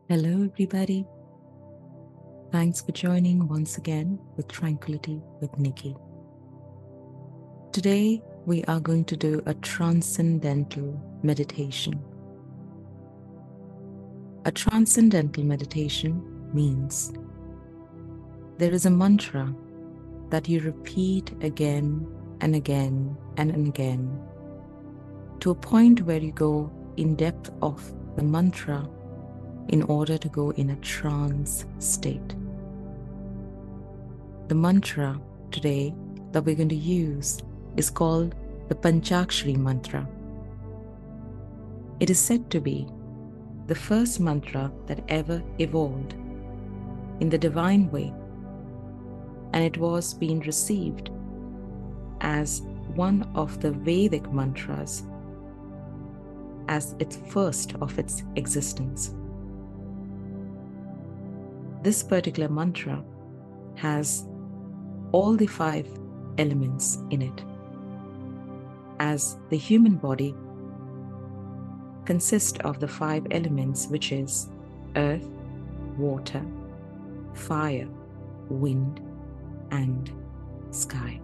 Hello, everybody. Thanks for joining once again with Tranquility with Nikki. Today, we are going to do a transcendental meditation. A transcendental meditation means there is a mantra that you repeat again and again and again to a point where you go in depth of the mantra in order to go in a trance state. The mantra today that we're going to use is called the Panchakshari mantra. It is said to be the first mantra that ever evolved in the divine way, and it was being received as one of the Vedic mantras as its first of its existence. This particular mantra has all the 5 elements in it, as the human body consists of the 5 elements, which is earth, water, fire, wind, and sky.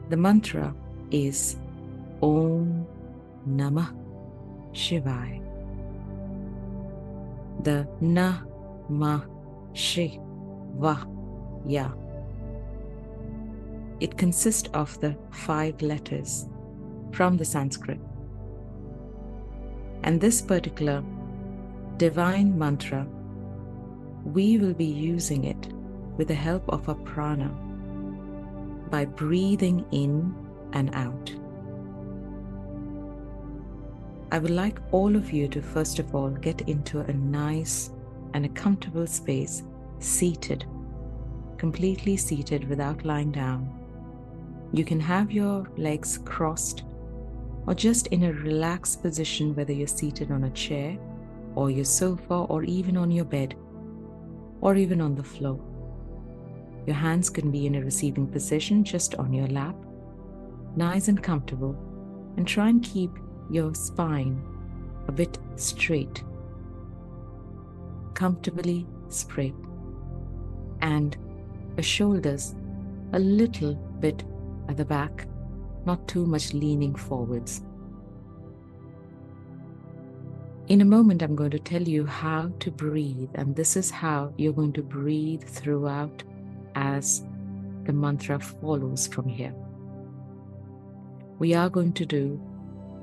The mantra is Om Namah Shivaya. The Na, Ma, Shi, Va, Ya. It consists of the 5 letters from the Sanskrit. And this particular divine mantra, we will be using it with the help of a prana by breathing in and out. I would like all of you to first of all get into a nice and a comfortable space, seated, completely seated without lying down. You can have your legs crossed or just in a relaxed position, whether you're seated on a chair or your sofa or even on your bed or even on the floor. Your hands can be in a receiving position just on your lap, nice and comfortable, and try and keep your spine a bit straight, comfortably straight, and your shoulders a little bit at the back, not too much leaning forwards. In a moment, I'm going to tell you how to breathe, and this is how you're going to breathe throughout as the mantra follows from here. We are going to do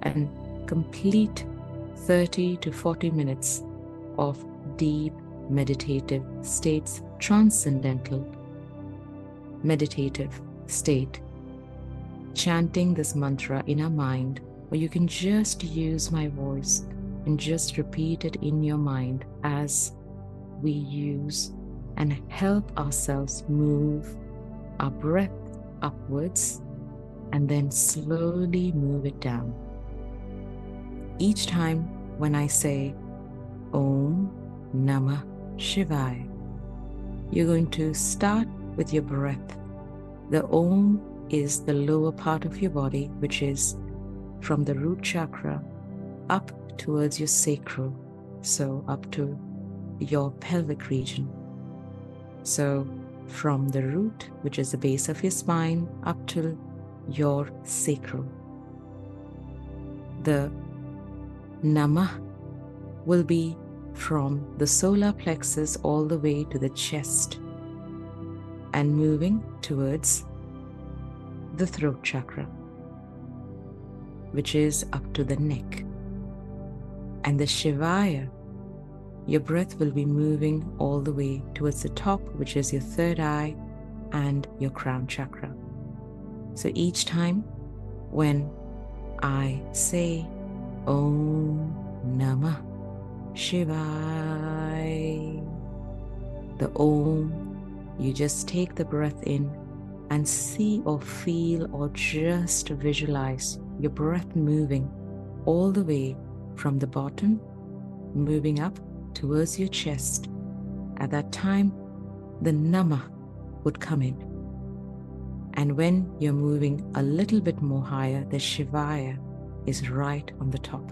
a complete 30 to 40 minutes of deep meditative states, transcendental meditative state, chanting this mantra in our mind, or you can just use my voice and just repeat it in your mind as we use and help ourselves move our breath upwards and then slowly move it down. Each time when I say Om Namah Shivaya, you're going to start with your breath. The Om is the lower part of your body, which is from the root chakra up towards your sacral, so up to your pelvic region. So from the root, which is the base of your spine, up to your sacral. The Namah will be from the solar plexus all the way to the chest and moving towards the throat chakra, which is up to the neck. And the Shivaya, your breath will be moving all the way towards the top, which is your third eye and your crown chakra. So each time when I say Om Namah Shivaya, the Om, you just take the breath in and see or feel or just visualize your breath moving all the way from the bottom, moving up towards your chest. At that time, the Namah would come in. And when you're moving a little bit more higher, the Shivaya is right on the top.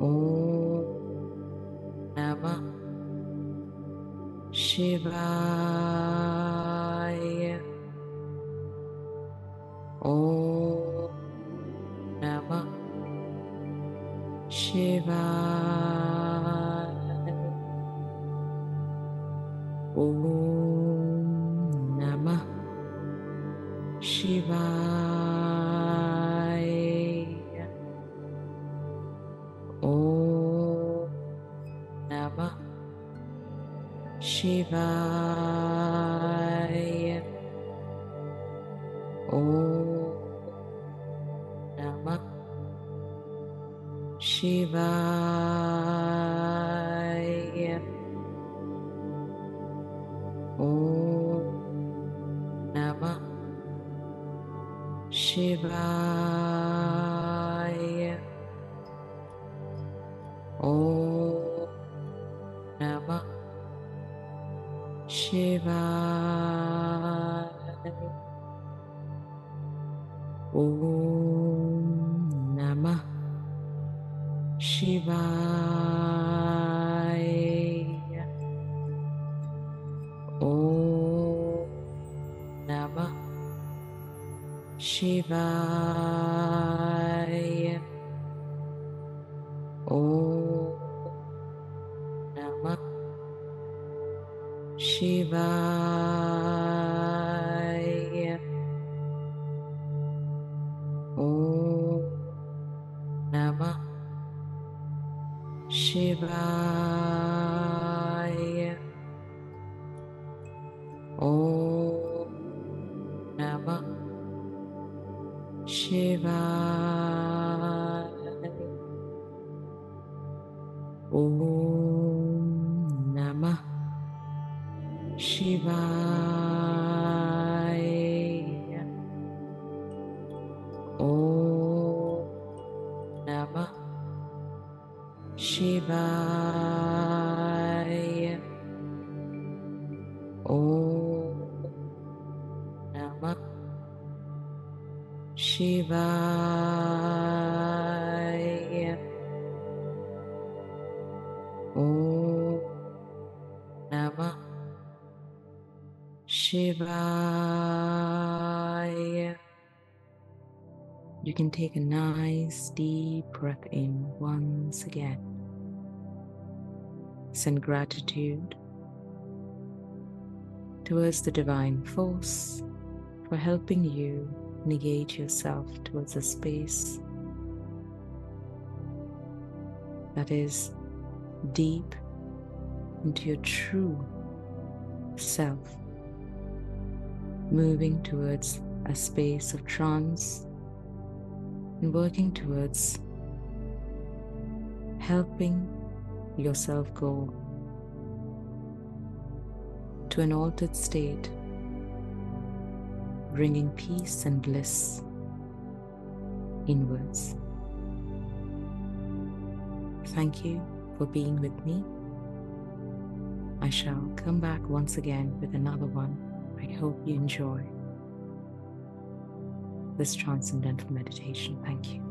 Om Namah Shivaya. Om Namah Shivaya. Om Namah Shivaya. Om Namah Shivaya. Om Namah Shivaya. Om Namah Shivaya. Om Namah Shivaya. Om Namah Shivaya. Om Namah Shivaya. Om Namah Shivaya. Om Namah Shivaya. Om Namah Shivaya. Om Namah Shivaya. Om Namah Shivaya. Om Namah Shivaya. Om Namah Shivaya. You can take a nice deep breath in once again. Send gratitude towards the divine force for helping you negate yourself towards a space that is deep into your true self, moving towards a space of trance and working towards helping yourself go to an altered state, bringing peace and bliss inwards. Thank you for being with me. I shall come back once again with another one. I hope you enjoy this transcendental meditation. Thank you.